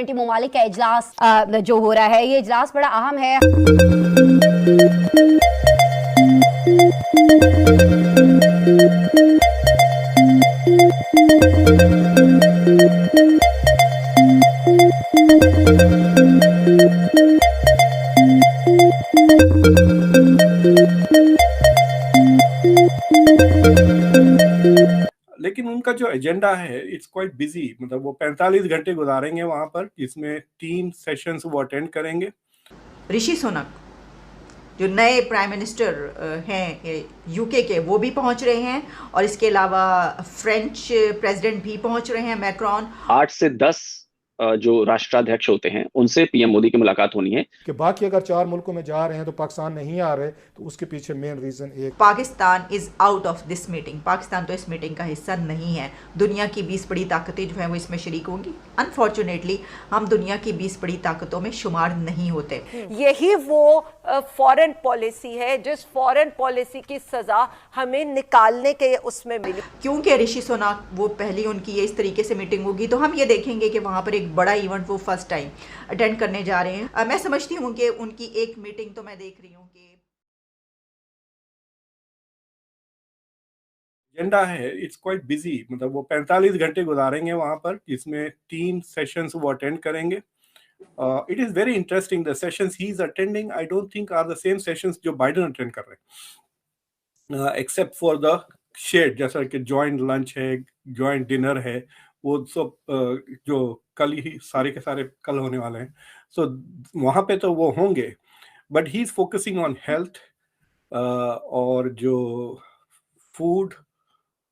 20 ममालिक का इजलास जो हो रहा है, ये इजलास बड़ा अहम है। लेकिन उनका जो एजेंडा है इट्स क्वाइट बिजी, मतलब वो 45 घंटे गुजारेंगे वहां पर, जिसमें 3 सेशंस वो अटेंड करेंगे। ऋषि सुनक जो नए प्राइम मिनिस्टर हैं यूके के, वो भी पहुंच रहे हैं, और इसके अलावा फ्रेंच प्रेसिडेंट भी पहुंच रहे हैं, मैक्रॉन। 8 से 10 जो राष्ट्राध्यक्ष होते हैं उनसे पीएम मोदी की मुलाकात होनी है। कि बाकी अगर 4 मुल्कों में जा रहे हैं तो पाकिस्तान नहीं आ रहे, तो उसके पीछे मेन रीजन एक Pakistan is out of this meeting. Pakistan तो इस मीटिंग का हिस्सा नहीं है। दुनिया की 20 बड़ी ताकतें जो हैं वो इसमें शरीक होंगी। अनफॉर्चुनेटली हम दुनिया की 20 बड़ी ताकतों में शुमार नहीं होते। यही वो फॉरेन पॉलिसी है जिस फॉरेन पॉलिसी की सजा हमें निकालने के उसमें मिली। क्योंकि ऋषि सुनक वो पहली उनकी ये इस तरीके से मीटिंग होगी, तो हम ये देखेंगे कि वहाँ पर एक बड़ा इवेंट वो फर्स्ट टाइम अटेंड करने जा रहे हैं। मैं समझती हूँ कि उनकी एक मीटिंग तो मैं देख रही हूँ कि एजेंडा है इट्स क्वाइट बिजी, मतलब वो 45 घंटे गुजारेंगे वहां पर, जिसमें 3 सेशंस वो अटेंड करेंगे। It is very interesting, the sessions he is attending I don't think are the same sessions जो बाइडेन अटेंड कर रहे हैं, एक्सेप्ट फॉर द शेड, जैसा कि जॉइंट लंच है, जॉइंट डिनर है, वो सब जो कल ही सारे के सारे कल होने वाले हैं। सो वहां पे तो वो होंगे, but he is focusing on health और जो फूड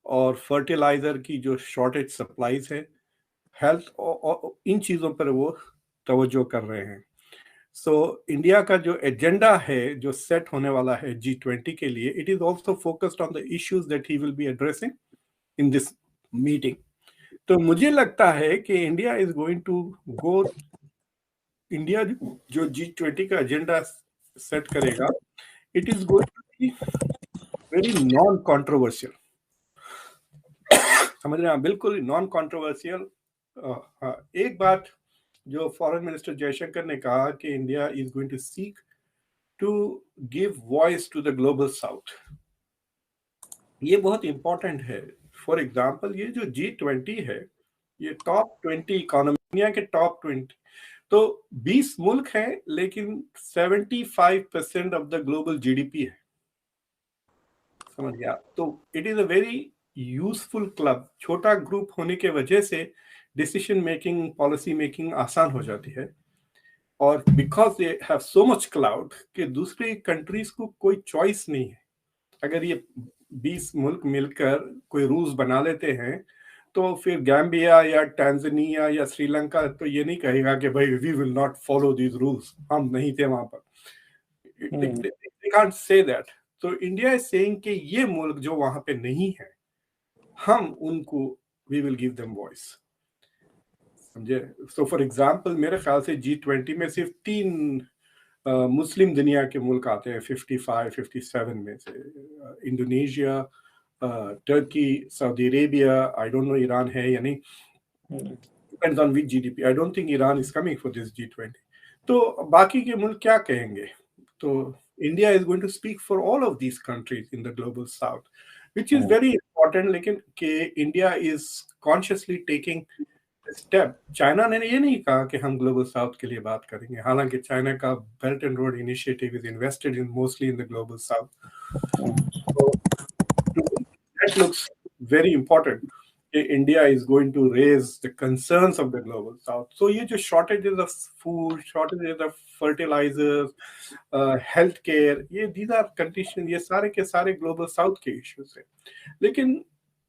और फर्टिलाइजर की जो शॉर्टेज सप्लाईज है, हेल्थ और इन चीज़ों पर वो तवज्जो कर रहे हैं। सो इंडिया का जो एजेंडा है जो सेट होने वाला है G20 के लिए, it is also focused on the issues that he will be addressing in this meeting. तो मुझे लगता है कि India is going to go, India जो G20 का एजेंडा सेट करेगा, it is going to be very non controversial. समझ रहे हैं, बिल्कुल नॉन कॉन्ट्रोवर्शियल। एक बात जो फॉरेन मिनिस्टर जयशंकर ने कहा कि India is going to seek to give voice to the global south, ये बहुत इंपॉर्टेंट है। फॉर एग्जांपल, ये जो G20 है, ये टॉप 20 इकोनॉमी, दुनिया के टॉप 20, तो 20 मुल्क हैं, लेकिन 75% ऑफ द ग्लोबल जीडीपी है। समझ गया? तो it is a very useful club. छोटा ग्रुप होने के वजह से डिसीजन मेकिंग, पॉलिसी मेकिंग आसान हो जाती है, और because they have so much cloud कि दूसरी कंट्रीज को कोई चॉइस नहीं है। अगर ये 20 मुल्क मिलकर कोई रूल्स बना लेते हैं, तो फिर गैम्बिया या टैंजानिया या श्रीलंका तो ये नहीं कहेगा कि भाई we will not follow these rules, हम नहीं थे वहां पर। they can't say that। तो इंडिया इज सेइंग कि ये मुल्क जो वहां पे नहीं है, हम उनको we will give them voice. समझे? सो फॉर एग्जांपल, मेरे ख्याल से G20 में सिर्फ 3 मुस्लिम दुनिया के मुल्क आते हैं 55 57 में से, Indonesia, Turkey, Saudi Arabia, I don't know Iran है या नहीं, depends on which GDP. I don't think Iran is coming for this G20। तो बाकी के मुल्क क्या कहेंगे? तो India is going to speak for all of these countries in the global south, which is very important. लेकिन कि India is consciously taking step. China ने ये नहीं कहा कि हम ग्लोबल साउथ के लिए बात करेंगे, हालांकि चाइना का belt and road initiative is invested in mostly in the global south. So that looks very important कि India is going to raise the concerns of the global south. So ये जो shortages of food, shortages of fertilisers, health care, ये these are condition, ये सारे के सारे global south के issues हैं। लेकिन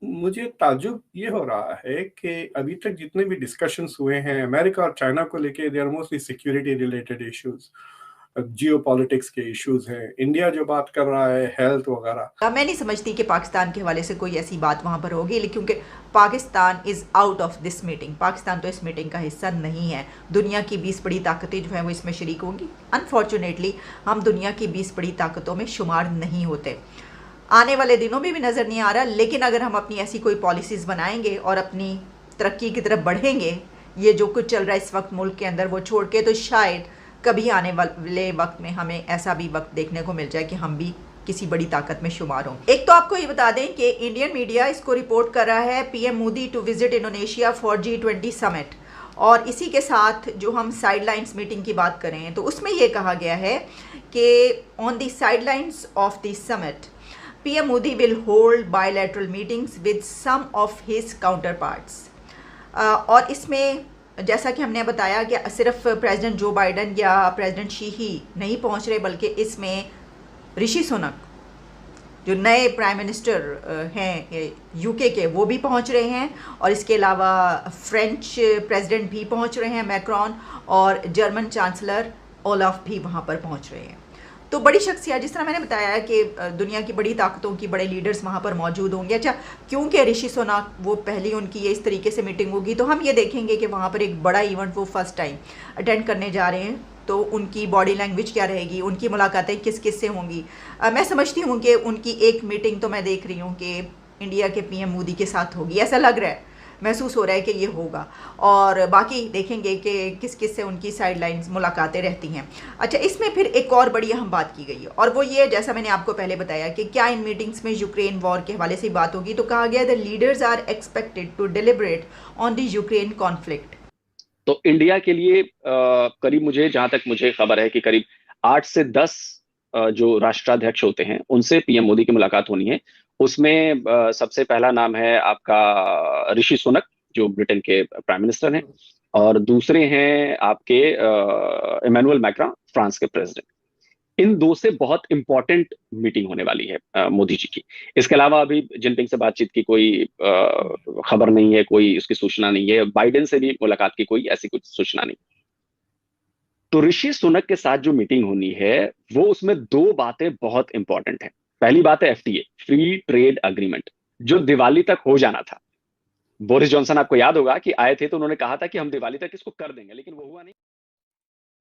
मुझे ताज्जुब ये हो रहा है कि अभी तक जितने भी डिस्कशंस हुए हैं अमेरिका और चाइना को लेके, they are mostly security related issues, geopolitics के इश्यूज हैं। इंडिया जो बात कर रहा है हेल्थ वगैरह, मैं नहीं समझती कि पाकिस्तान के हवाले से कोई ऐसी बात वहाँ पर होगी, लेकिन क्योंकि Pakistan is out of this meeting. Pakistan तो इस मीटिंग का हिस्सा नहीं है। दुनिया की 20 बड़ी ताकतें जो हैं वो इसमें शरीक होंगी। अनफॉर्चुनेटली हम दुनिया की 20 बड़ी ताकतों में शुमार नहीं होते। आने वाले दिनों में भी नज़र नहीं आ रहा, लेकिन अगर हम अपनी ऐसी कोई पॉलिसीज़ बनाएंगे और अपनी तरक्की की तरफ बढ़ेंगे, ये जो कुछ चल रहा है इस वक्त मुल्क के अंदर वो छोड़ के, तो शायद कभी आने वाले वक्त में हमें ऐसा भी वक्त देखने को मिल जाए कि हम भी किसी बड़ी ताकत में शुमार हों। एक तो आपको ये बता दें कि इंडियन मीडिया इसको रिपोर्ट कर रहा है PM Modi to visit Indonesia for G20 summit, और इसी के साथ जो हम साइडलाइंस मीटिंग की बात करें तो उसमें ये कहा गया है कि on the sidelines of the summit PM Modi will hold bilateral meetings with some of his counterparts. और इसमें जैसा कि हमने बताया कि सिर्फ प्रेसिडेंट जो बाइडन या प्रेसिडेंट शी ही नहीं पहुंच रहे, बल्कि इसमें ऋषि सुनक जो नए प्राइम मिनिस्टर हैं यूके के, वो भी पहुंच रहे हैं, और इसके अलावा फ्रेंच प्रेसिडेंट भी पहुंच रहे हैं मैक्रॉन, और जर्मन चांसलर ओलाफ भी वहां पर पहुंच रहे हैं। तो बड़ी शख्सियत, जिस तरह मैंने बताया कि दुनिया की बड़ी ताकतों की बड़े लीडर्स वहाँ पर मौजूद होंगे। अच्छा, क्योंकि ऋषि सुनक वो पहली उनकी ये इस तरीके से मीटिंग होगी, तो हम ये देखेंगे कि वहाँ पर एक बड़ा इवेंट वो फर्स्ट टाइम अटेंड करने जा रहे हैं, तो उनकी बॉडी लैंग्वेज क्या रहेगी, उनकी मुलाकातें किस किस से होंगी। मैं समझती हूँ कि उनकी एक मीटिंग तो मैं देख रही हूँ कि इंडिया के पीएम मोदी के साथ होगी, ऐसा लग रहा है, महसूस हो रहा है कि ये होगा, और बाकी देखेंगे कि किस किस से उनकी साइडलाइंस मुलाकातें रहती हैं। अच्छा, इसमें फिर एक और बड़ी अहम बात की गई है, और वो ये, जैसा मैंने आपको पहले बताया कि क्या इन मीटिंग्स में यूक्रेन वॉर के हवाले से बात होगी, तो कहा गया the leaders are expected to deliberate on the Ukraine conflict. तो इंडिया के लिए करीब, मुझे जहां तक मुझे खबर है कि करीब 8 से 10 जो राष्ट्राध्यक्ष होते हैं उनसे पीएम मोदी की मुलाकात होनी है। उसमें सबसे पहला नाम है आपका ऋषि सुनक, जो ब्रिटेन के प्राइम मिनिस्टर हैं, और दूसरे हैं आपके इमैनुअल मैक्रॉन, फ्रांस के प्रेसिडेंट। इन दो से बहुत इंपॉर्टेंट मीटिंग होने वाली है मोदी जी की। इसके अलावा अभी जिनपिंग से बातचीत की कोई खबर नहीं है, कोई उसकी सूचना नहीं है। बाइडेन से भी मुलाकात की कोई ऐसी कुछ सूचना नहीं। तो ऋषि सुनक के साथ जो मीटिंग होनी है वो, उसमें 2 बातें बहुत इंपॉर्टेंट है। पहली बात है FTA, फ्री ट्रेड अग्रीमेंट, जो दिवाली तक हो जाना था। बोरिस जॉनसन, आपको याद होगा कि आए थे तो उन्होंने कहा था कि हम दिवाली तक इसको कर देंगे, लेकिन वो हुआ नहीं।